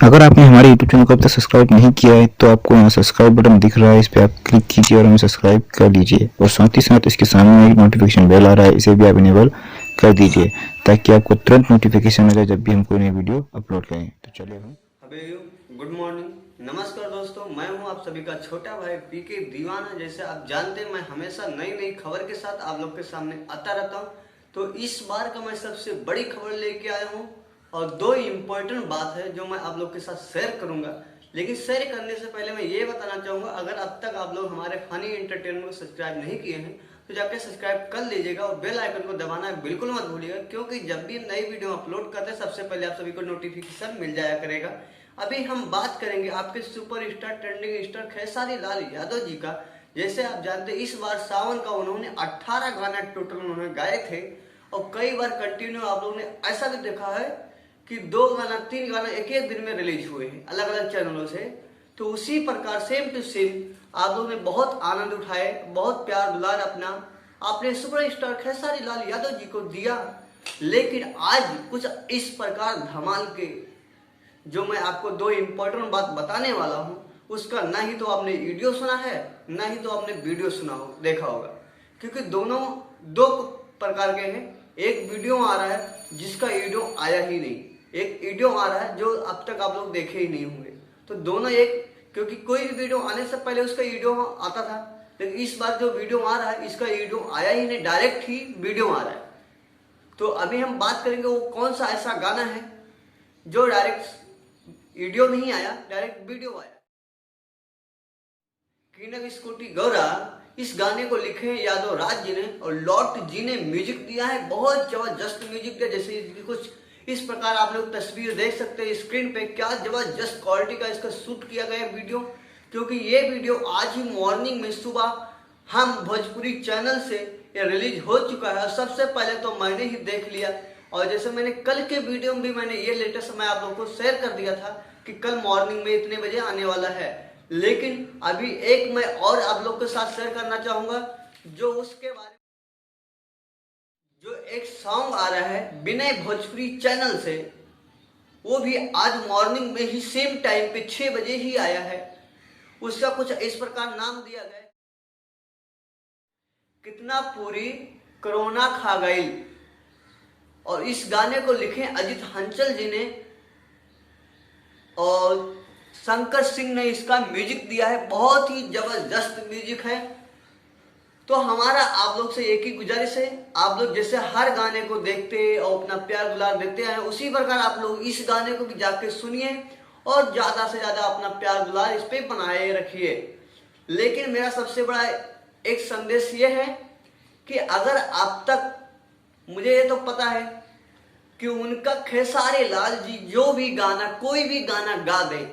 अगर आपने हमारे यूट्यूब चैनल को अब तक सब्सक्राइब नहीं किया है तो आपको यहाँ सब्सक्राइब बटन दिख रहा है, इस पर आप क्लिक कीजिए और हमें सब्सक्राइब कर लीजिए। और साथ ही साथ इसके सामने एक नोटिफिकेशन बेल आ रहा है, इसे भी आप इनेबल कर दीजिए ताकि आपको तुरंत नोटिफिकेशन मिले जब भी हम कोई नई वीडियो अपलोड करें। तो चलिए हम गुड मॉर्निंग, नमस्कार दोस्तों, मैं हूं आप सभी का छोटा भाई पीके दीवाना। जैसे आप जानते हैं मैं हमेशा नई नई खबर के साथ आप लोग के सामने आता रहता हूं। तो इस बार का मैं सबसे बड़ी खबर लेके आया हूं और दो इम्पोर्टेंट बात है जो मैं आप लोग के साथ शेयर करूंगा। लेकिन शेयर करने से पहले मैं ये बताना चाहूंगा, अगर अब तक आप लोग हमारे फनी एंटरटेनमेंट को सब्सक्राइब नहीं किए हैं तो जाके सब्सक्राइब कर लीजिएगा और बेल आइकन को दबाना बिल्कुल मत भूलिएगा, क्योंकि जब भी नई वीडियो अपलोड करते हैं सबसे पहले आप सभी को नोटिफिकेशन मिल जाया करेगा। अभी हम बात करेंगे आपके superstar trending star Khesari Lal Yadav ji का। जैसे आप जानते हैं इस बार सावन का उन्होंने 18 गाना टोटल उन्होंने गाए थे और कई बार कंटिन्यू आप लोगों ने ऐसा भी देखा है कि 2 गाना 3 गाना एक एक दिन में रिलीज हुए हैं अलग अलग चैनलों से। तो उसी प्रकार सेम टू सेम आप लोगों ने बहुत आनंद उठाए, बहुत प्यार दुलार अपना आपने सुपरस्टार खेसारी लाल यादव जी को दिया। लेकिन आज कुछ इस प्रकार धमाल के जो मैं आपको दो इम्पोर्टेंट बात बताने वाला हूं, उसका ना ही तो आपने वीडियो सुना है ना ही तो आपने वीडियो सुना हो देखा होगा, क्योंकि दोनों दो प्रकार के हैं। एक वीडियो आ रहा है जिसका वीडियो आया ही नहीं, एक वीडियो आ रहा है जो अब तक आप लोग देखे ही नहीं होंगे। तो दोनों एक, क्योंकि कोई भी वीडियो आने से पहले उसका वीडियो आता था, लेकिन इस बार जो वीडियो आ रहा है इसका वीडियो आया ही नहीं, डायरेक्ट ही वीडियो आ रहा है। तो अभी हम बात करेंगे वो कौन सा ऐसा गाना है जो डायरेक्ट वीडियो नहीं आया, डायरेक्ट वीडियो आया। किनव स्कूटी गौरा इस गाने को लिखे यादव राज जी ने और लॉट जी ने म्यूजिक दिया है। बहुत जबरदस्त म्यूजिक दिया, जैसे कुछ इस प्रकार आप लोग तस्वीर देख सकते हैं स्क्रीन पे, क्या जबरदस्त क्वालिटी का इसका शूट किया गया वीडियो। क्योंकि ये वीडियो आज ही मॉर्निंग में सुबह हम भोजपुरी चैनल से ये रिलीज हो चुका है। सबसे पहले तो मैंने ही देख लिया और जैसे मैंने कल के वीडियो में भी मैंने ये लेटेस्ट मैं आप लोगों को शेयर कर दिया था कि कल मॉर्निंग में इतने बजे आने वाला है। लेकिन अभी एक मैं और आप लोग के साथ शेयर करना चाहूंगा जो उसके बारे में, जो एक सॉन्ग आ रहा है विनय भोजपुरी चैनल से, वो भी आज मॉर्निंग में ही सेम टाइम पे 6 बजे ही आया है। उसका कुछ इस प्रकार नाम दिया गया, कितना पूरी कोरोना खा गई। और इस गाने को लिखे अजित हंसल जी ने और शंकर सिंह ने इसका म्यूजिक दिया है। बहुत ही जबरदस्त म्यूजिक है। तो हमारा आप लोग से एक ही गुजारिश है, आप लोग जैसे हर गाने को देखते और अपना प्यार दुलार देते हैं उसी प्रकार आप लोग इस गाने को भी जाके सुनिए और ज्यादा से ज्यादा अपना प्यार दुलार इस पे बनाए रखिए। लेकिन मेरा सबसे बड़ा एक संदेश ये है कि अगर आप तक, मुझे ये तो पता है कि उनका खेसारी लाल जी जो भी गाना कोई भी गाना गा दे,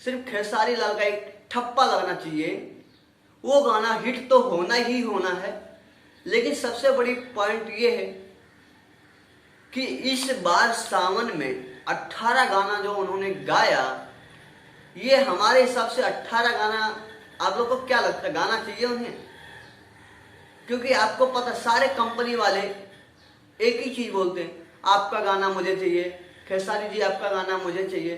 सिर्फ खेसारी लाल का एक ठप्पा लगना चाहिए, वो गाना हिट तो होना ही होना है। लेकिन सबसे बड़ी पॉइंट ये है कि इस बार सावन में 18 गाना जो उन्होंने गाया, ये हमारे हिसाब से 18 गाना आप लोग को क्या लगता है गाना चाहिए उन्हें? क्योंकि आपको पता सारे कंपनी वाले एक ही चीज बोलते हैं, आपका गाना मुझे चाहिए, खेसारी जी आपका गाना मुझे चाहिए।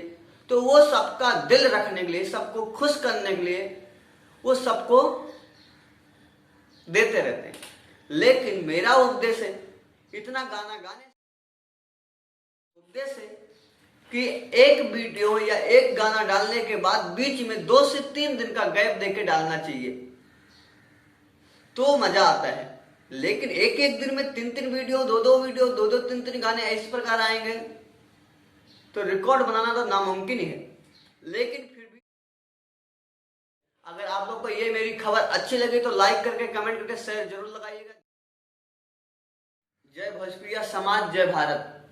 तो वो सबका दिल रखने के लिए, सबको खुश करने के लिए वो सबको देते रहते हैं। लेकिन मेरा उद्देश्य है इतना गाना गाने, उद्देश्य है कि एक वीडियो या एक गाना डालने के बाद बीच में 2 से 3 दिन का गैप देके डालना चाहिए तो मजा आता है। लेकिन एक एक दिन में 3-3 वीडियो, 2-2 वीडियो, 2-2 3-3 गाने इस प्रकार आएंगे तो रिकॉर्ड बनाना तो नामुमकिन ही है। लेकिन फिर भी अगर आप लोग को ये मेरी खबर अच्छी लगी तो लाइक करके कमेंट करके शेयर जरूर लगाइएगा। जय भोजपुरिया समाज, जय भारत।